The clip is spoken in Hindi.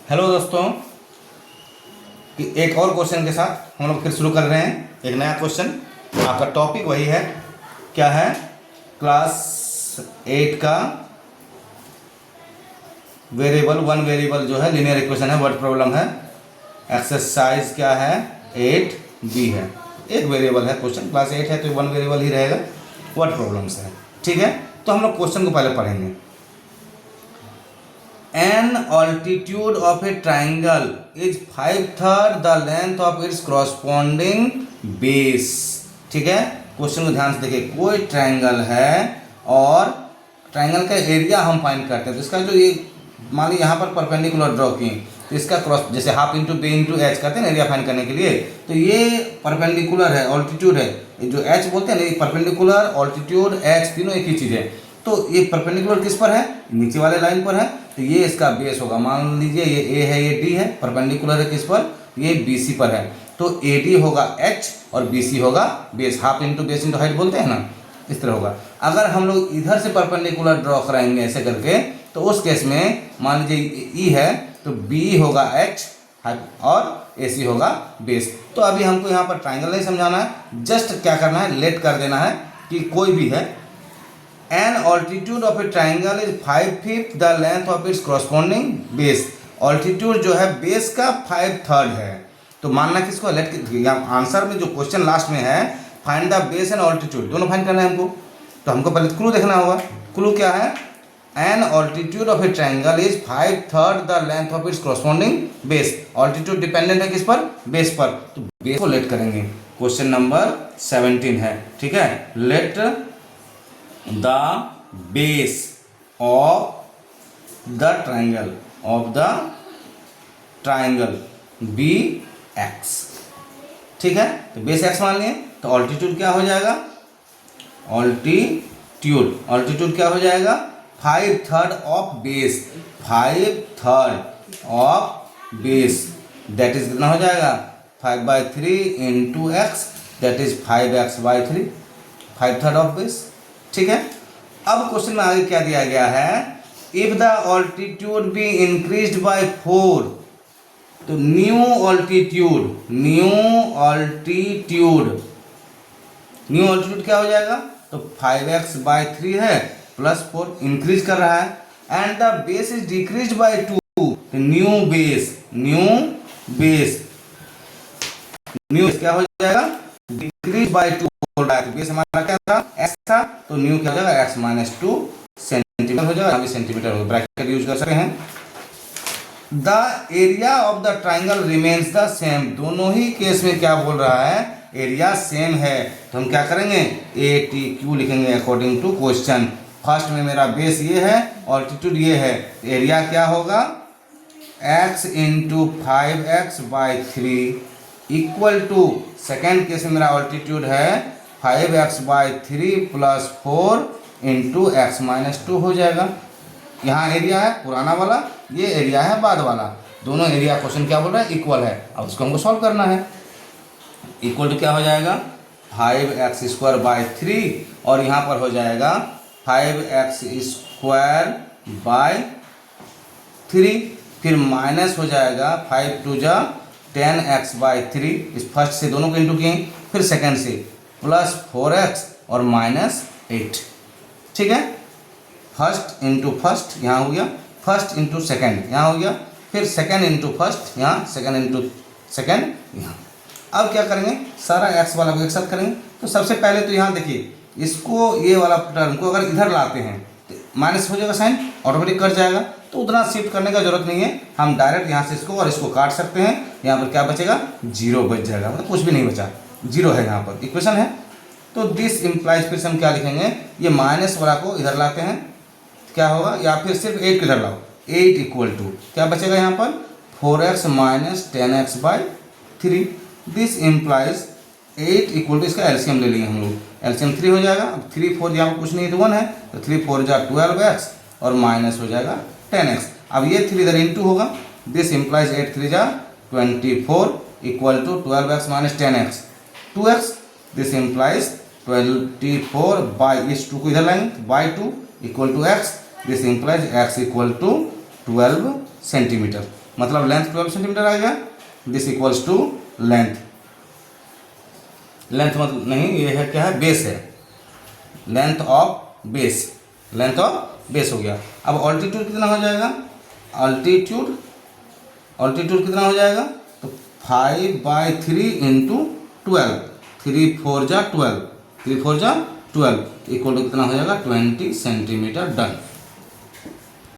हेलो दोस्तों, एक और क्वेश्चन के साथ हम लोग फिर शुरू कर रहे हैं। एक नया क्वेश्चन। आपका टॉपिक वही है, क्या है? क्लास 8 का वन वेरिएबल जो है लीनियर इक्वेशन है, वर्ड प्रॉब्लम है। एक्सरसाइज क्या है? 8B है। एक वेरिएबल है क्वेश्चन, क्लास 8 है तो वन वेरिएबल ही रहेगा, वर्ड प्रॉब्लम्स है। ठीक है, तो हम लोग क्वेश्चन को पहले पढ़ेंगे। An altitude of a triangle is 5/3 the length of its corresponding base। ठीक है, क्वेश्चन को ध्यान से देखिए। कोई ट्रायंगल है और ट्रायंगल का एरिया हम फाइंड करते हैं, तो इसका जो ये मान लीजिए यहाँ पर परपेंडिकुलर ड्रॉ किए, तो इसका क्रॉस जैसे half into B into H करते हैं ना एरिया फाइंड करने के लिए, तो ये परपेंडिकुलर है, ऑल्टीट्यूड है। जो एच बोलते हैं ना, परपेंडिकुलर ऑल्टीट्यूड एच तीनों एक ही चीज़ है। तो ये परपेंडिकुलर किस पर है? नीचे वाले लाइन पर है, तो ये इसका बेस होगा। मान लीजिए ये ए है, ये डी है, परपेंडिकुलर है किस पर? ये बीसी पर है। तो ए डी होगा एच और बीसी होगा base. Half into base into height बोलते हैं ना, इस तरह होगा। अगर हम लोग इधर से परपेंडिकुलर ड्रॉ कराएंगे ऐसे करके, तो उस केस में मान लीजिए ई है तो बी होगा एच और ए सी होगा बेस। तो अभी हमको यहाँ पर ट्राइंगल नहीं समझाना है, जस्ट क्या करना है, लेट कर देना है कि कोई भी है। An altitude of a triangle is 5/5 the length of its corresponding base। Altitude जो है बेस का 5/3 है। तो मानना किसको? लेट आंसर में जो क्वेश्चन लास्ट में है, find the base and altitude, दोनों फाइंड करना है हमको। तो हमको पहले क्लू देखना होगा। क्लू क्या है? N altitude of A triangle is 5/3 the length of its corresponding base. Altitude dependent है किस पर? बेस पर। तो बेस को लेट करेंगे। क्वेश्चन नंबर 17 है। ठीक है, late the base of the triangle be x। ठीक है, तो बेस x मान लिए, तो ऑल्टीट्यूड क्या हो जाएगा? ऑल्टीट्यूड क्या हो जाएगा? 5/3 of base. 5/3 of base that is कितना हो जाएगा? 5/3 into x, that is 5x/3, 5/3 of base. ठीक है, अब क्वेश्चन में आगे क्या दिया गया है? If the altitude be increased by 4, तो न्यू ऑल्टीट्यूड क्या हो जाएगा? तो 5x/3 है प्लस 4 इंक्रीज कर रहा है, and the base is decreased bye 2, new base क्या हो जाएगा? Decrease by 2। बेस हमारा क्या था? x था, तो न्यू क्या हो जाएगा? x-2 सेंटीमीटर हो जाएगा। अभी सेंटीमीटर हो, ब्रैकेट यूज कर सकते हैं। The area of the triangle remains the same. दोनों ही केस में क्या बोल रहा है? एरिया सेम है। तो हम क्या करेंगे? ए टी क्यू लिखेंगे अकॉर्डिंग टू क्वेश्चन। फर्स्ट में मेरा बेस ये है, ऑल्टीट्यूड ये है, एरिया क्या होगा? x into 5x/3 equal to, second case में मेरा ऑल्टीट्यूड है 5x/3 प्लस 4 इंटू x-2 हो जाएगा। यहाँ एरिया है पुराना वाला, ये एरिया है बाद वाला। दोनों एरिया क्वेश्चन क्या बोल रहा है? इक्वल है। अब उसको हमको सॉल्व करना है। इक्वल टू क्या हो जाएगा? 5x² और यहाँ पर हो जाएगा 5x²/3, फिर माइनस हो जाएगा 5 × 10x/3। इस फर्स्ट से दोनों को इंटू किए, फिर सेकंड से प्लस 4x और -8। ठीक है, फर्स्ट इंटू फर्स्ट यहाँ हो गया, फर्स्ट इंटू सेकेंड यहाँ हो गया, फिर सेकेंड इंटू फर्स्ट यहाँ, सेकेंड इंटू सेकेंड यहाँ। अब क्या करेंगे? सारा x वाला को एक साथ करेंगे। तो सबसे पहले तो यहाँ देखिए, इसको ये वाला टर्म को अगर इधर लाते हैं तो माइनस हो जाएगा, साइन ऑटोमेटिक कट जाएगा। तो उतना शिफ्ट करने का जरूरत नहीं है, हम डायरेक्ट यहाँ से इसको और इसको काट सकते हैं। यहाँ पर क्या बचेगा? 0 बच जाएगा, मतलब कुछ भी नहीं बचा, 0 है यहाँ पर। इक्वेशन है, तो दिस इम्प्लाइज, फिर से हम क्या लिखेंगे? ये माइनस वाला को इधर लाते हैं, क्या होगा? या फिर सिर्फ 8 को इधर लाओ, 8 इक्वल टू क्या बचेगा यहाँ पर? 4x - 10x/3। This implies 8 equal to, इसका एलसीएम ले लेंगे हम लोग, एलसीएम 3 हो जाएगा। अब 3 4 यहाँ पर कुछ नहीं है तो 1 है, तो 3 4 जा 12x और माइनस हो जाएगा 10x। अब ये 3 इधर इंटू होगा। दिस इम्प्लाइज 8 3 जा 24 equal to 12x - 10x 2x। This implies 24 by, इस 2 को इधर लाएंगे, by 2 equal to x। This implies x equal to 12 centimetre. मतलब लेंथ 12 सेंटीमीटर आएगा। This equals to length, length मतलब नहीं, ये है क्या है, बेस है, length of base, length of base हो गया। अब ऑल्टीट्यूड कितना हो जाएगा, ऑल्टीट्यूड ऑल्टीट्यूड कितना हो जाएगा, तो 5/3 इंटू 12, 3 4 जा 12, 3 4 जा 12 इक्वल टू कितना हो जाएगा 20 सेंटीमीटर। डन।